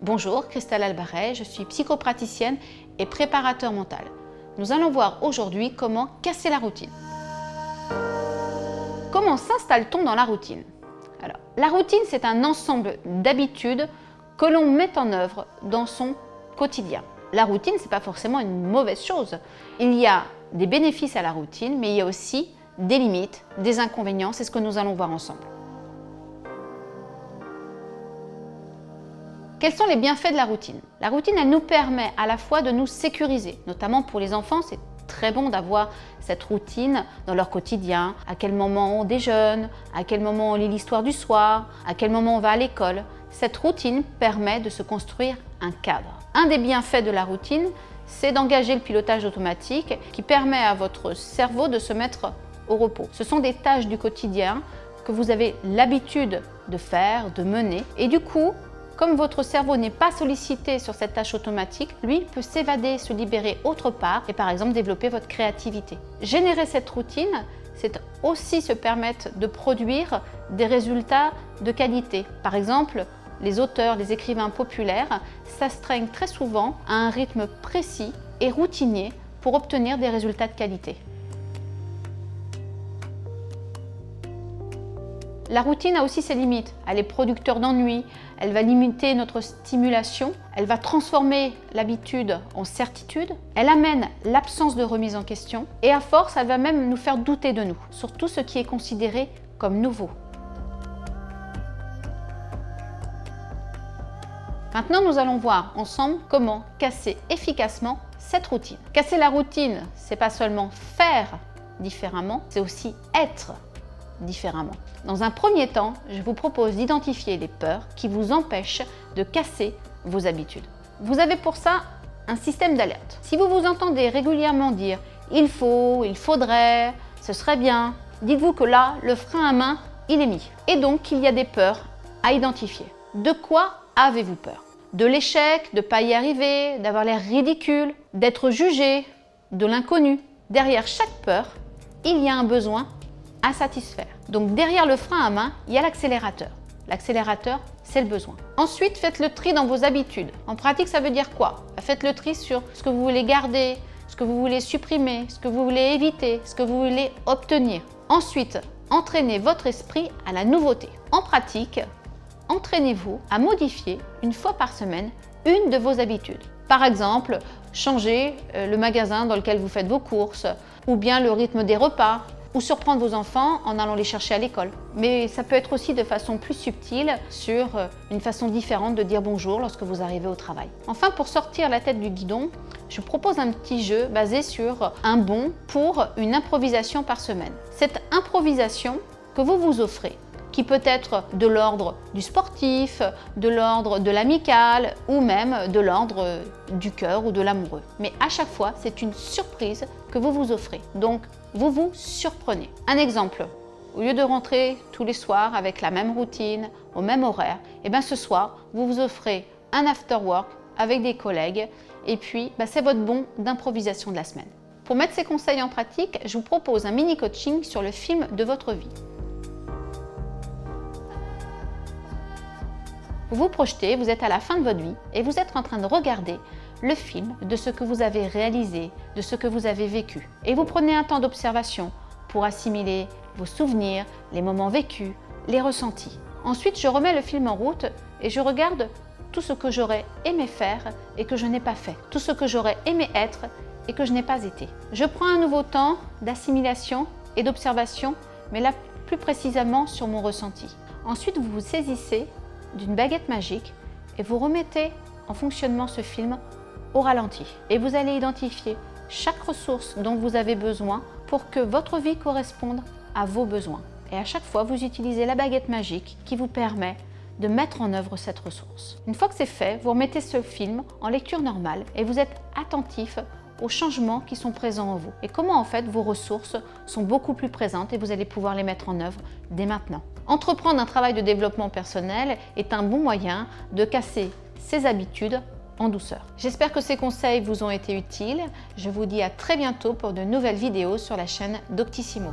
Bonjour, Christelle Albaret, je suis psychopraticienne et préparateur mental. Nous allons voir aujourd'hui comment casser la routine. Comment s'installe-t-on dans la routine? Alors, la routine, c'est un ensemble d'habitudes que l'on met en œuvre dans son quotidien. La routine, ce n'est pas forcément une mauvaise chose. Il y a des bénéfices à la routine, mais il y a aussi des limites, des inconvénients. C'est ce que nous allons voir ensemble. Quels sont les bienfaits de la routine? La routine, elle nous permet à la fois de nous sécuriser, notamment pour les enfants, c'est très bon d'avoir cette routine dans leur quotidien, à quel moment on déjeune, à quel moment on lit l'histoire du soir, à quel moment on va à l'école. Cette routine permet de se construire un cadre. Un des bienfaits de la routine, c'est d'engager le pilotage automatique qui permet à votre cerveau de se mettre au repos. Ce sont des tâches du quotidien que vous avez l'habitude de faire, de mener, et du coup, comme votre cerveau n'est pas sollicité sur cette tâche automatique, lui peut s'évader, se libérer autre part et par exemple développer votre créativité. Générer cette routine, c'est aussi se permettre de produire des résultats de qualité. Par exemple, les auteurs, les écrivains populaires s'astreignent très souvent à un rythme précis et routinier pour obtenir des résultats de qualité. La routine a aussi ses limites. Elle est producteur d'ennui, elle va limiter notre stimulation, elle va transformer l'habitude en certitude, elle amène l'absence de remise en question et à force, elle va même nous faire douter de nous, sur tout ce qui est considéré comme nouveau. Maintenant, nous allons voir ensemble comment casser efficacement cette routine. Casser la routine, c'est pas seulement faire différemment, c'est aussi être différemment. Dans un premier temps, je vous propose d'identifier les peurs qui vous empêchent de casser vos habitudes. Vous avez pour ça un système d'alerte. Si vous vous entendez régulièrement dire « il faut »,« il faudrait »,« ce serait bien », dites-vous que là, le frein à main, il est mis. Et donc qu'il y a des peurs à identifier. De quoi avez-vous peur? De l'échec, de ne pas y arriver, d'avoir l'air ridicule, d'être jugé, de l'inconnu. Derrière chaque peur, il y a un besoin à satisfaire. Donc derrière le frein à main, il y a l'accélérateur. L'accélérateur, c'est le besoin. Ensuite, faites le tri dans vos habitudes. En pratique, ça veut dire quoi? Faites le tri sur ce que vous voulez garder, ce que vous voulez supprimer, ce que vous voulez éviter, ce que vous voulez obtenir. Ensuite, entraînez votre esprit à la nouveauté. En pratique, entraînez-vous à modifier une fois par semaine une de vos habitudes. Par exemple, changer le magasin dans lequel vous faites vos courses, ou bien le rythme des repas, ou surprendre vos enfants en allant les chercher à l'école. Mais ça peut être aussi de façon plus subtile sur une façon différente de dire bonjour lorsque vous arrivez au travail. Enfin, pour sortir la tête du guidon, je vous propose un petit jeu basé sur un bon pour une improvisation par semaine. Cette improvisation que vous vous offrez, qui peut être de l'ordre du sportif, de l'ordre de l'amical ou même de l'ordre du cœur ou de l'amoureux. Mais à chaque fois, c'est une surprise que vous vous offrez. Donc, vous vous surprenez. Un exemple, au lieu de rentrer tous les soirs avec la même routine, au même horaire, et bien ce soir, vous vous offrez un after work avec des collègues et puis c'est votre bon d'improvisation de la semaine. Pour mettre ces conseils en pratique, je vous propose un mini coaching sur le film de votre vie. Vous vous projetez, vous êtes à la fin de votre vie et vous êtes en train de regarder le film de ce que vous avez réalisé, de ce que vous avez vécu. Et vous prenez un temps d'observation pour assimiler vos souvenirs, les moments vécus, les ressentis. Ensuite, je remets le film en route et je regarde tout ce que j'aurais aimé faire et que je n'ai pas fait. Tout ce que j'aurais aimé être et que je n'ai pas été. Je prends un nouveau temps d'assimilation et d'observation, mais là plus précisément sur mon ressenti. Ensuite, vous vous saisissez d'une baguette magique et vous remettez en fonctionnement ce film au ralenti. Et vous allez identifier chaque ressource dont vous avez besoin pour que votre vie corresponde à vos besoins. Et à chaque fois, vous utilisez la baguette magique qui vous permet de mettre en œuvre cette ressource. Une fois que c'est fait, vous remettez ce film en lecture normale et vous êtes attentif aux changements qui sont présents en vous et comment en fait vos ressources sont beaucoup plus présentes et vous allez pouvoir les mettre en œuvre dès maintenant. Entreprendre un travail de développement personnel est un bon moyen de casser ses habitudes en douceur. J'espère que ces conseils vous ont été utiles. Je vous dis à très bientôt pour de nouvelles vidéos sur la chaîne Doctissimo.